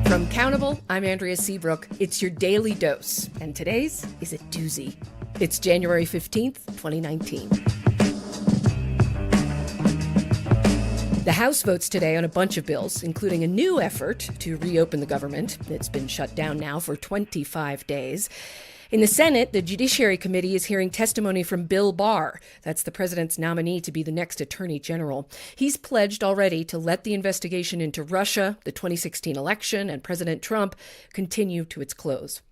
From Countable, I'm Andrea Seabrook. It's your daily dose, and today's is a doozy. It's January 15th, 2019. The House votes today on a bunch of bills, including a new effort to reopen the government. It's been shut down now for 25 days. In the Senate, the Judiciary Committee is hearing testimony from Bill Barr. That's the president's nominee to be the next attorney general. He's pledged already to let the investigation into Russia, the 2016 election, and President Trump continue to its close.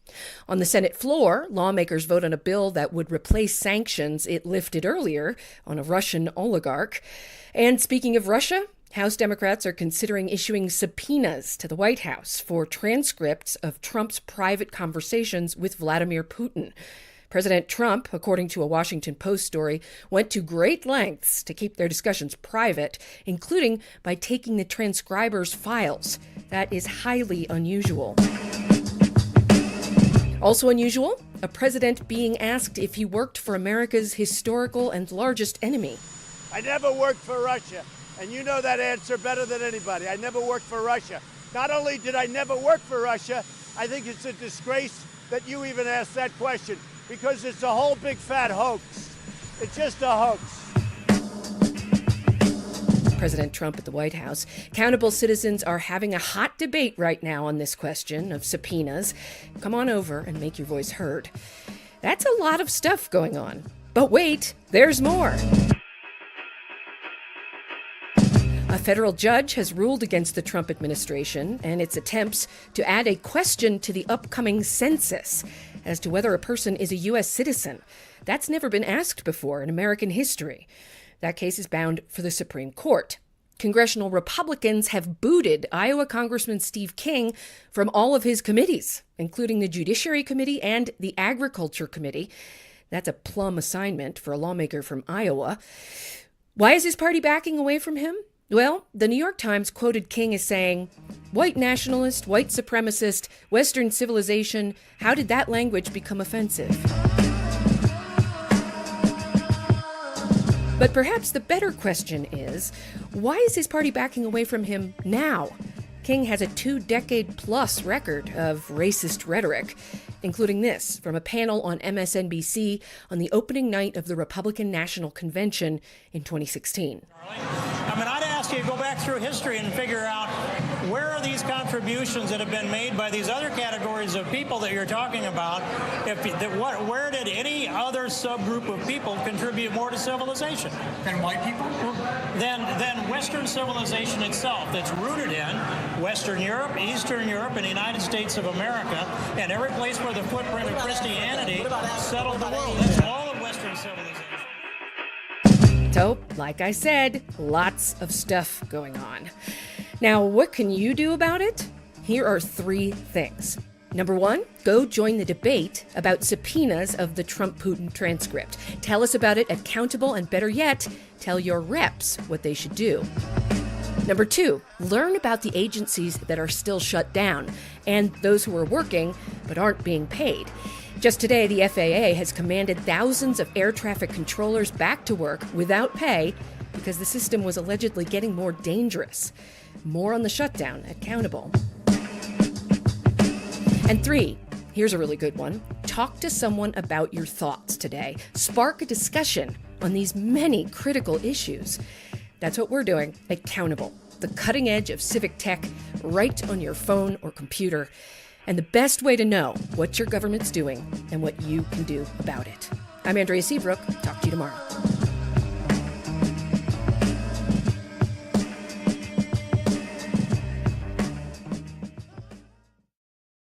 On the Senate floor, lawmakers vote on a bill that would replace sanctions it lifted earlier on a Russian oligarch. And speaking of Russia, House Democrats are considering issuing subpoenas to the White House for transcripts of Trump's private conversations with Vladimir Putin. President Trump, according to a Washington Post story, went to great lengths to keep their discussions private, including by taking the transcribers' files. That is highly unusual. Also unusual, a president being asked if he worked for America's historical and largest enemy. I never worked for Russia. And you know that answer better than anybody. I never worked for Russia. Not only did I never work for Russia, I think it's a disgrace that you even asked that question, because it's a whole big fat hoax. It's just a hoax. President Trump at the White House. Countable citizens are having a hot debate right now on this question of subpoenas. Come on over and make your voice heard. That's a lot of stuff going on. But wait, there's more. A federal judge has ruled against the Trump administration and its attempts to add a question to the upcoming census as to whether a person is a U.S. citizen. That's never been asked before in American history. That case is bound for the Supreme Court. Congressional Republicans have booted Iowa Congressman Steve King from all of his committees, including the Judiciary Committee and the Agriculture Committee. That's a plum assignment for a lawmaker from Iowa. Why is his party backing away from him? Well, the New York Times quoted King as saying, "White nationalist, white supremacist, Western civilization, how did that language become offensive?" But perhaps the better question is, why is his party backing away from him now? King has a 2-decade-plus record of racist rhetoric, including this from a panel on MSNBC on the opening night of the Republican National Convention in 2016. I'd ask you to go back through history and figure out where are these contributions that have been made by these other categories of people that you're talking about. Where did any other subgroup of people contribute more to civilization? Than white people? Than Western civilization itself, that's rooted in Western Europe, Eastern Europe, and the United States of America, and every place where the footprint of Christianity settled the world. That's all of Western civilization. So, like I said, lots of stuff going on. Now, what can you do about it? Here are 3 things. Number 1, go join the debate about subpoenas of the Trump-Putin transcript. Tell us about it at Countable, and better yet, tell your reps what they should do. Number 2, learn about the agencies that are still shut down and those who are working but aren't being paid. Just today, the FAA has commanded thousands of air traffic controllers back to work without pay because the system was allegedly getting more dangerous. More on the shutdown at Countable. And 3, here's a really good one. Talk to someone about your thoughts today. Spark a discussion on these many critical issues. That's what we're doing at Countable, the cutting edge of civic tech right on your phone or computer, and the best way to know what your government's doing and what you can do about it. I'm Andrea Seabrook. Talk to you tomorrow.